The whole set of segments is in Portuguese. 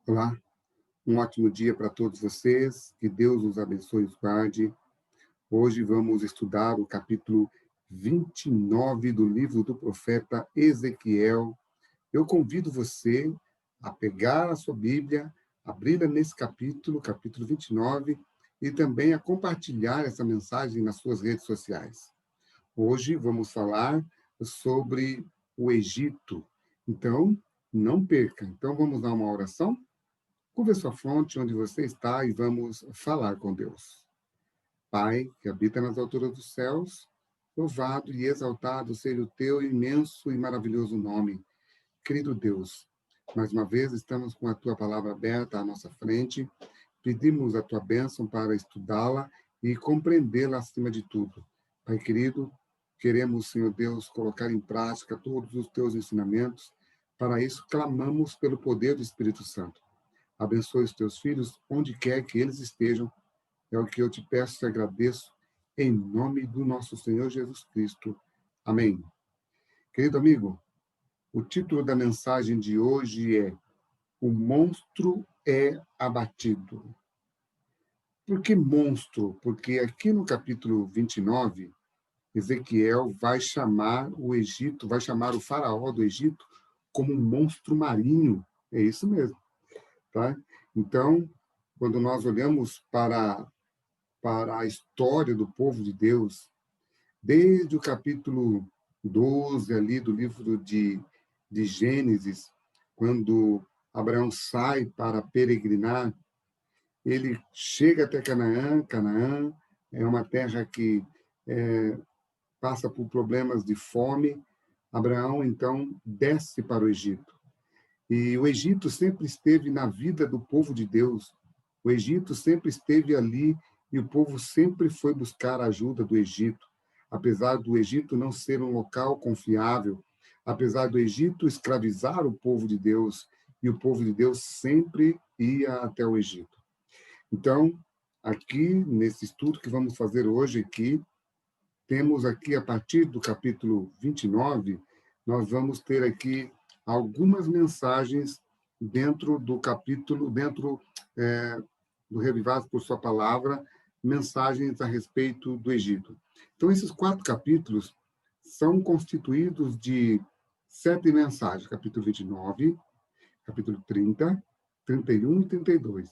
Olá, um ótimo dia para todos vocês, que Deus os abençoe e os guarde. Hoje vamos estudar o capítulo 29 do livro do profeta Ezequiel. Eu convido você a pegar a sua Bíblia, abri-la nesse capítulo 29, e também a compartilhar essa mensagem nas suas redes sociais. Hoje vamos falar sobre o Egito. Então, não perca. Então, vamos dar uma oração? Curva sua fronte onde você está e vamos falar com Deus. Pai, que habita nas alturas dos céus, louvado e exaltado seja o teu imenso e maravilhoso nome. Querido Deus, mais uma vez estamos com a tua palavra aberta à nossa frente, pedimos a tua bênção para estudá-la e compreendê-la acima de tudo. Pai querido, queremos, Senhor Deus, colocar em prática todos os teus ensinamentos. Para isso, clamamos pelo poder do Espírito Santo. Abençoe os teus filhos onde quer que eles estejam. É o que eu te peço e agradeço em nome do nosso Senhor Jesus Cristo. Amém. Querido amigo, o título da mensagem de hoje é O Monstro é Abatido. Por que monstro? Porque aqui no capítulo 29, Ezequiel vai chamar o Egito, vai chamar o faraó do Egito como um monstro marinho. É isso mesmo, tá? Então, quando nós olhamos para a história do povo de Deus, desde o capítulo 12 ali do livro de Gênesis, quando Abraão sai para peregrinar, ele chega até Canaã. Canaã é uma terra que passa por problemas de fome. Abraão, então, desce para o Egito. E o Egito sempre esteve na vida do povo de Deus. O Egito sempre esteve ali e o povo sempre foi buscar a ajuda do Egito. Apesar do Egito não ser um local confiável, apesar do Egito escravizar o povo de Deus, e o povo de Deus sempre ia até o Egito. Então, aqui, nesse estudo que vamos fazer hoje aqui, temos aqui, a partir do capítulo 29, nós vamos ter aqui algumas mensagens dentro do capítulo, dentro do Revivados por Sua Palavra, mensagens a respeito do Egito. Então, esses 4 capítulos são constituídos de 7 mensagens, capítulo 29, capítulo 30, 31 e 32.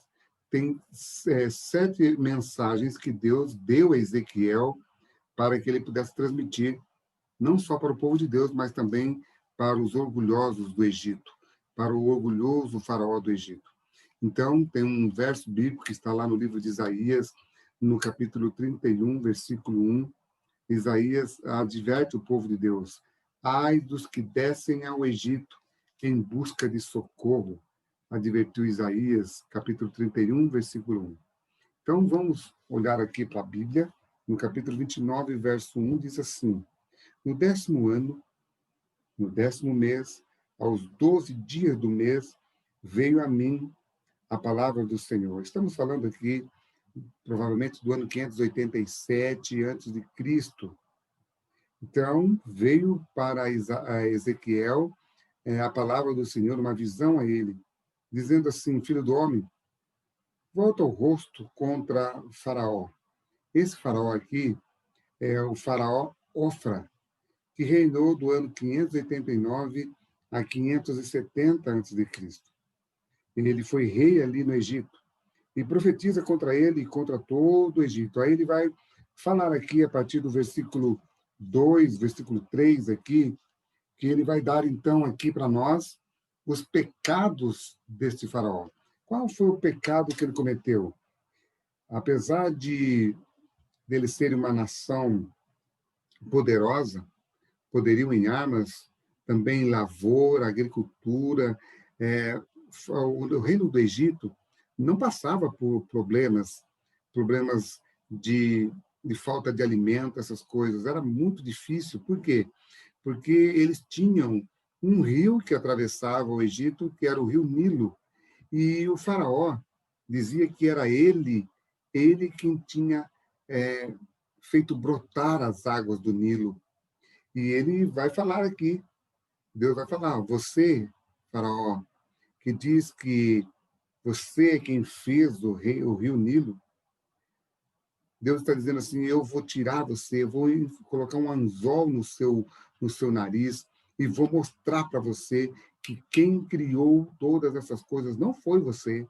Tem 7 mensagens que Deus deu a Ezequiel para que ele pudesse transmitir, não só para o povo de Deus, mas também para os orgulhosos do Egito, para o orgulhoso faraó do Egito. Então, tem um verso bíblico que está lá no livro de Isaías, no capítulo 31, versículo 1. Isaías adverte o povo de Deus: ai dos que descem ao Egito em busca de socorro, advertiu Isaías, capítulo 31, versículo 1. Então, vamos olhar aqui para a Bíblia. No capítulo 29, verso 1, diz assim: no 10º ano, no 10º mês, aos 12 dias do mês, veio a mim a palavra do Senhor. Estamos falando aqui, provavelmente, do ano 587 antes de Cristo. Então, veio para a Ezequiel a palavra do Senhor, uma visão a ele, dizendo assim: filho do homem, volta o rosto contra Faraó. Esse Faraó aqui é o Faraó Ofra, que reinou do ano 589 a 570 a.C. Ele foi rei ali no Egito e profetiza contra ele e contra todo o Egito. Aí ele vai falar aqui, a partir do versículo 2, versículo 3 aqui, que ele vai dar então aqui para nós os pecados deste faraó. Qual foi o pecado que ele cometeu? Apesar de dele ser uma nação poderosa, poderiam em armas, também em lavoura, agricultura. O reino do Egito não passava por problemas de falta de alimento, essas coisas. Era muito difícil. Por quê? Porque eles tinham um rio que atravessava o Egito, que era o rio Nilo. E o faraó dizia que era ele quem tinha é, feito brotar as águas do Nilo. E ele vai falar aqui, Deus vai falar: você, faraó, que diz que você é quem fez o rio Nilo. Deus está dizendo assim, eu vou tirar você, eu vou colocar um anzol no seu nariz e vou mostrar para você que quem criou todas essas coisas não foi você.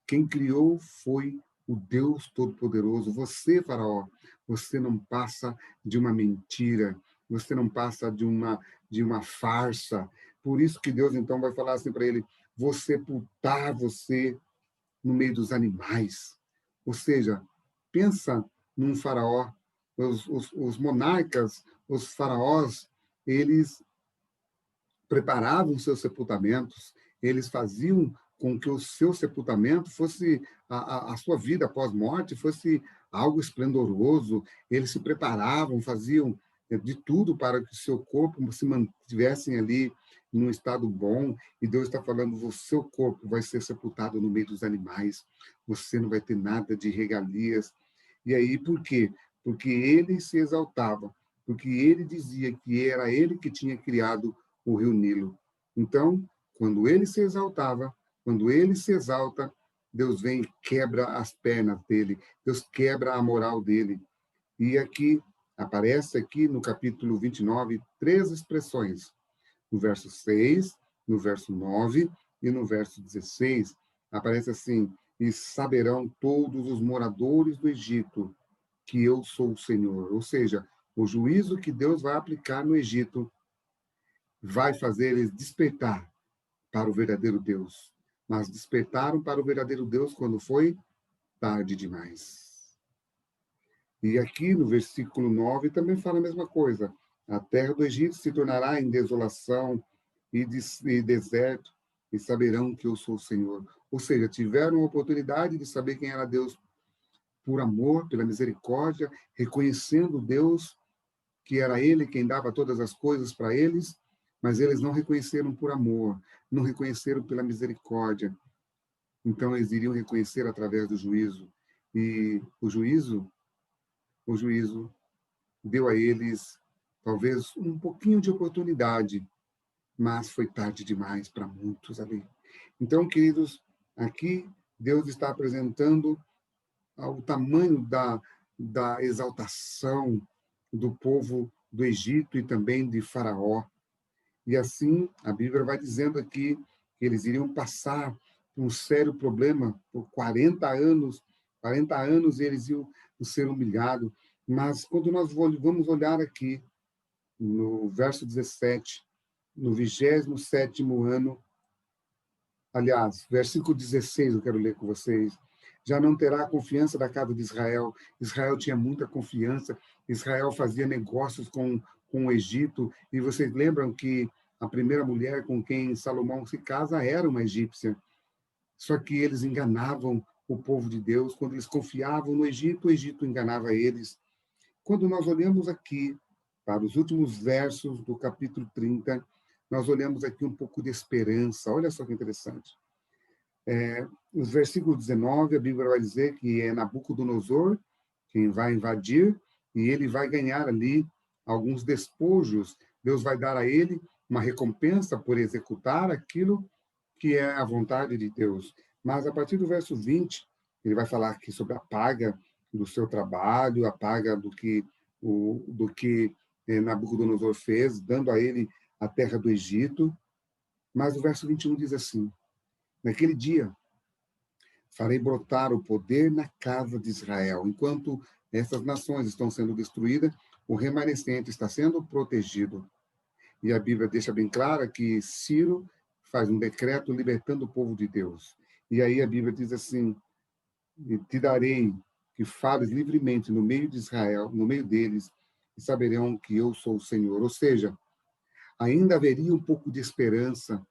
Quem criou foi o Deus Todo-Poderoso. Você, Faraó, você não passa de uma mentira, você não passa de uma farsa. Por isso que Deus, então, vai falar assim para ele, vou sepultar você no meio dos animais. Ou seja, pensa num faraó. Os monarcas, os faraós, eles preparavam seus sepultamentos, eles faziam com que o seu sepultamento fosse, a sua vida após-morte fosse algo esplendoroso, eles se preparavam, faziam de tudo para que o seu corpo se mantivessem ali num estado bom, e Deus está falando, o seu corpo vai ser sepultado no meio dos animais, você não vai ter nada de regalias. E aí, por quê? Porque ele se exaltava, porque ele dizia que era ele que tinha criado o rio Nilo. Então, quando ele se exaltava, quando ele se exalta, Deus vem e quebra as pernas dele, Deus quebra a moral dele. E aqui, aparece aqui no capítulo 29, três expressões. No verso 6, no verso 9 e no verso 16, aparece assim, e saberão todos os moradores do Egito que eu sou o Senhor. Ou seja, o juízo que Deus vai aplicar no Egito vai fazer eles despertar para o verdadeiro Deus. Mas despertaram para o verdadeiro Deus quando foi tarde demais. E aqui no versículo 9 também fala a mesma coisa. A terra do Egito se tornará em desolação e deserto, e saberão que eu sou o Senhor. Ou seja, tiveram a oportunidade de saber quem era Deus por amor, pela misericórdia, reconhecendo Deus, que era Ele quem dava todas as coisas para eles, mas eles não reconheceram por amor, não reconheceram pela misericórdia. Então eles iriam reconhecer através do juízo. E o juízo deu a eles talvez um pouquinho de oportunidade, mas foi tarde demais para muitos ali. Então, queridos, aqui Deus está apresentando o tamanho da exaltação do povo do Egito e também de Faraó. E assim, a Bíblia vai dizendo aqui que eles iriam passar por um sério problema por 40 anos eles iam ser humilhados. Mas quando nós vamos olhar aqui no verso 17, no 27º ano, aliás, versículo 16, eu quero ler com vocês. Já não terá a confiança da casa de Israel. Israel tinha muita confiança. Israel fazia negócios com o Egito. E vocês lembram que a primeira mulher com quem Salomão se casa era uma egípcia. Só que eles enganavam o povo de Deus. Quando eles confiavam no Egito, o Egito enganava eles. Quando nós olhamos aqui para os últimos versos do capítulo 30, nós olhamos aqui um pouco de esperança. Olha só que interessante. Nos versículos 19, a Bíblia vai dizer que é Nabucodonosor quem vai invadir e ele vai ganhar ali alguns despojos. Deus vai dar a ele uma recompensa por executar aquilo que é a vontade de Deus. Mas a partir do verso 20, ele vai falar aqui sobre a paga do seu trabalho, a paga do que Nabucodonosor fez, dando a ele a terra do Egito. Mas o verso 21 diz assim: naquele dia, farei brotar o poder na casa de Israel. Enquanto essas nações estão sendo destruídas, o remanescente está sendo protegido. E a Bíblia deixa bem clara que Ciro faz um decreto libertando o povo de Deus. E aí a Bíblia diz assim: te darei que fales livremente no meio de Israel, no meio deles, e saberão que eu sou o Senhor. Ou seja, ainda haveria um pouco de esperança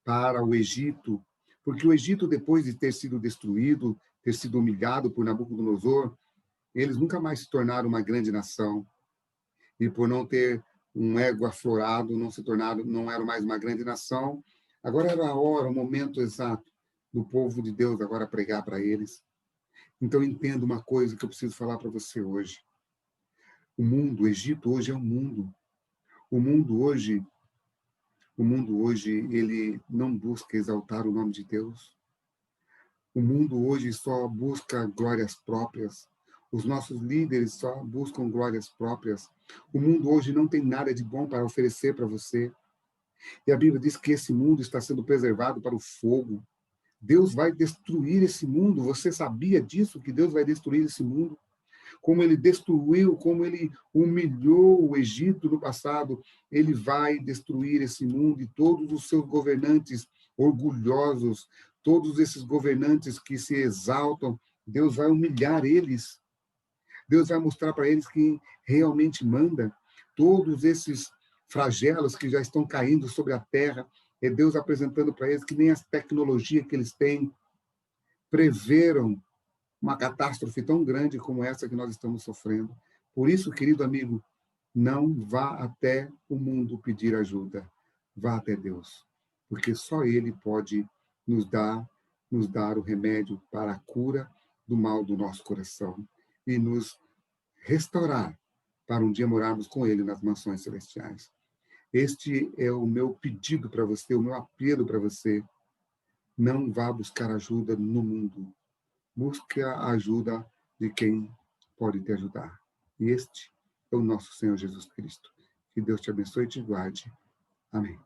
para o Egito, porque o Egito, depois de ter sido destruído, ter sido humilhado por Nabucodonosor, eles nunca mais se tornaram uma grande nação. E por não ter um ego aflorado, não eram mais uma grande nação. Agora era a hora, o momento exato do povo de Deus agora pregar para eles. Então entenda uma coisa que eu preciso falar para você hoje. O Egito hoje é o mundo. O mundo hoje ele não busca exaltar o nome de Deus. O mundo hoje só busca glórias próprias. Os nossos líderes só buscam glórias próprias. O mundo hoje não tem nada de bom para oferecer para você. E a Bíblia diz que esse mundo está sendo preservado para o fogo. Deus vai destruir esse mundo. Você sabia disso, que Deus vai destruir esse mundo? Como ele destruiu, como ele humilhou o Egito no passado, ele vai destruir esse mundo e todos os seus governantes orgulhosos, todos esses governantes que se exaltam, Deus vai humilhar eles. Deus vai mostrar para eles quem realmente manda. Todos esses flagelos que já estão caindo sobre a terra, é Deus apresentando para eles que nem as tecnologias que eles têm preveram uma catástrofe tão grande como essa que nós estamos sofrendo. Por isso, querido amigo, não vá até o mundo pedir ajuda. Vá até Deus, porque só Ele pode nos dar o remédio para a cura do mal do nosso coração e nos restaurar para um dia morarmos com Ele nas mansões celestiais. Este é o meu pedido para você, o meu apelo para você. Não vá buscar ajuda no mundo. Busque a ajuda de quem pode te ajudar. E este é o nosso Senhor Jesus Cristo. Que Deus te abençoe e te guarde. Amém.